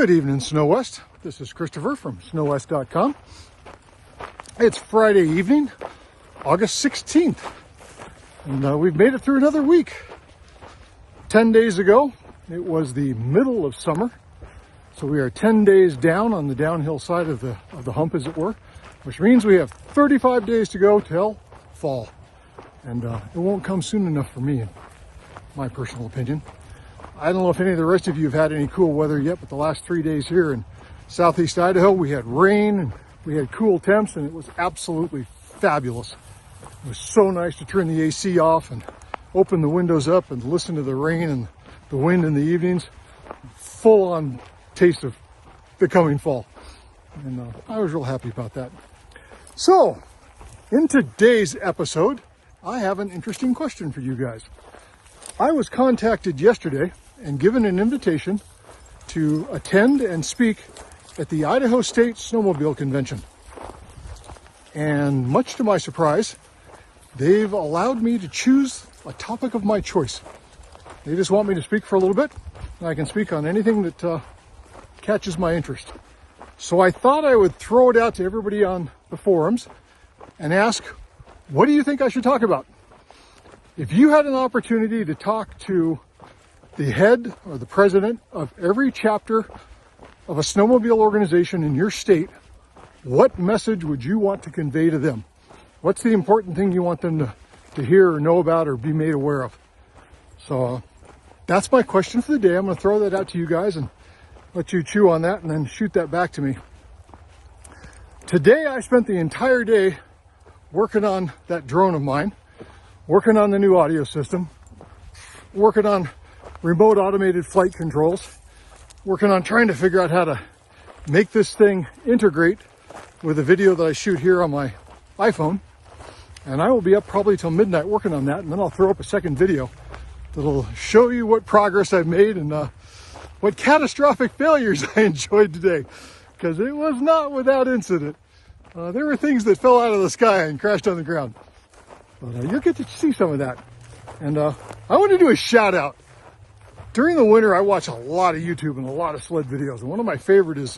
Good evening, Snow West. This is Christopher from snowwest.com. It's Friday evening, August 16th, and we've made it through another week. 10 days ago, it was the middle of summer, so we are 10 days down on the downhill side of the hump, as it were, which means we have 35 days to go till fall, and it won't come soon enough for me, in my personal opinion. I don't know if any of the rest of you have had any cool weather yet, but the last 3 days here in southeast Idaho, we had rain and we had cool temps, and it was absolutely fabulous. It was so nice to turn the AC off and open the windows up and listen to the rain and the wind in the evenings. Full on taste of the coming fall. And I was real happy about that. So, in today's episode, I have an interesting question for you guys. I was contacted yesterday and given an invitation to attend and speak at the Idaho State Snowmobile Convention. And much to my surprise, they've allowed me to choose a topic of my choice. They just want me to speak for a little bit, and I can speak on anything that catches my interest. So I thought I would throw it out to everybody on the forums and ask, what do you think I should talk about? If you had an opportunity to talk to the head or the president of every chapter of a snowmobile organization in your state, what message would you want to convey to them? What's the important thing you want them to hear or know about or be made aware of? So that's my question for the day. I'm going to throw that out to you guys and let you chew on that and then shoot that back to me. Today I spent the entire day working on that drone of mine, working on the new audio system, working on remote automated flight controls, working on trying to figure out how to make this thing integrate with the video that I shoot here on my iPhone. And I will be up probably till midnight working on that, and then I'll throw up a second video that'll show you what progress I've made and what catastrophic failures I enjoyed today, because it was not without incident. There were things that fell out of the sky and crashed on the ground. But you'll get to see some of that. And I want to do a shout out. During the winter, I watch a lot of YouTube and a lot of sled videos. And one of my favorite is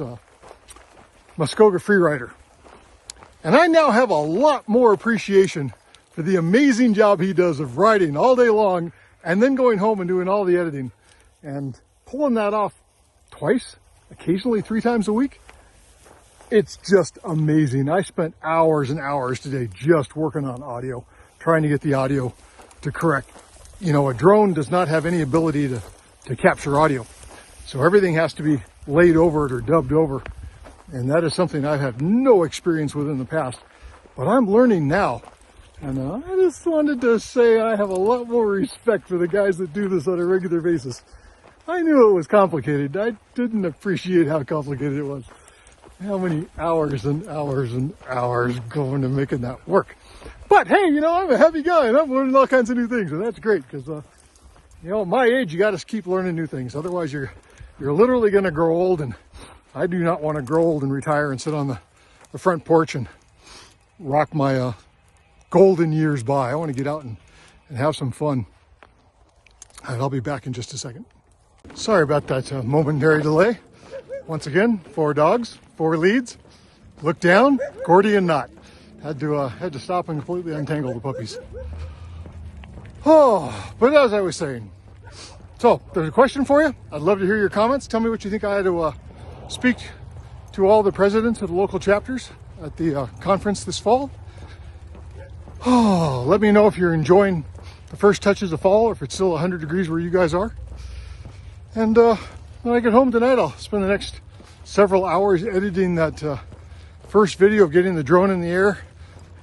Muskoka Freerider. And I now have a lot more appreciation for the amazing job he does of riding all day long and then going home and doing all the editing. And pulling that off twice, occasionally 3 times a week. It's just amazing. I spent hours and hours today just working on audio, trying to get the audio to correct. You know, a drone does not have any ability to capture audio. So everything has to be laid over it or dubbed over. And that is something I've had no experience with in the past. But I'm learning now. And I just wanted to say I have a lot more respect for the guys that do this on a regular basis. I knew it was complicated. I didn't appreciate how complicated it was. How many hours and hours and hours going to making that work. But hey, you know, I'm a heavy guy and I'm learning all kinds of new things, and that's great because, you know, at my age, you got to keep learning new things. Otherwise, you're literally going to grow old, and I do not want to grow old and retire and sit on the front porch and rock my golden years by. I want to get out and have some fun. And I'll be back in just a second. Sorry about that momentary delay. Once again, 4 dogs, 4 leads. Look down, accordion knot. Had to stop and completely untangle the puppies. Oh, but as I was saying, so there's a question for you. I'd love to hear your comments. Tell me what you think I had to speak to all the presidents of the local chapters at the conference this fall. Oh, let me know if you're enjoying the first touches of fall or if it's still 100 degrees where you guys are. And when I get home tonight, I'll spend the next several hours editing that first video of getting the drone in the air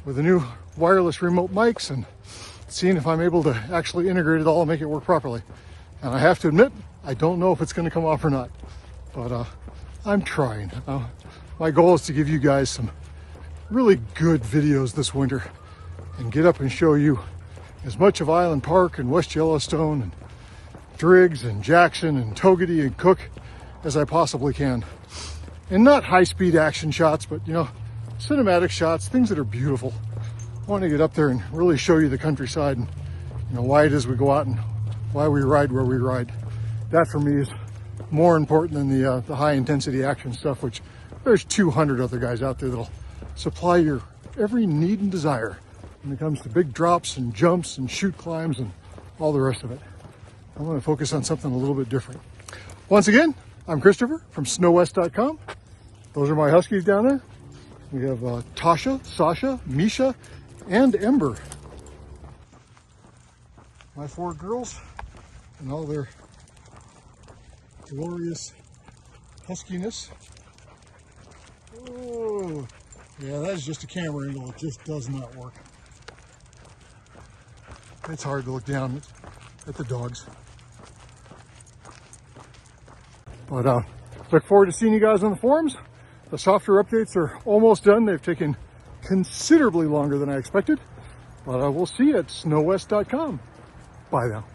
with the new wireless remote mics and seeing if I'm able to actually integrate it all and make it work properly. And I have to admit, I don't know if it's going to come off or not, but I'm trying. My goal is to give you guys some really good videos this winter and get up and show you as much of Island Park and West Yellowstone and Driggs and Jackson and Togety and Cook as I possibly can. And not high-speed action shots, but, you know, cinematic shots, things that are beautiful. I want to get up there and really show you the countryside and, you know, why it is we go out and why we ride where we ride. That for me is more important than the high intensity action stuff, which there's 200 other guys out there that'll supply your every need and desire when it comes to big drops and jumps and chute climbs and all the rest of it. I want to focus on something a little bit different. Once again, I'm Christopher from snowwest.com. Those are my Huskies down there. We have Tasha, Sasha, Misha, and Ember. My 4 girls and all their glorious huskiness. Oh, yeah, that is just a camera angle. It just does not work. It's hard to look down at the dogs. But look forward to seeing you guys on the forums. The software updates are almost done. They've taken considerably longer than I expected. But we'll see you at snowwest.com. Bye now.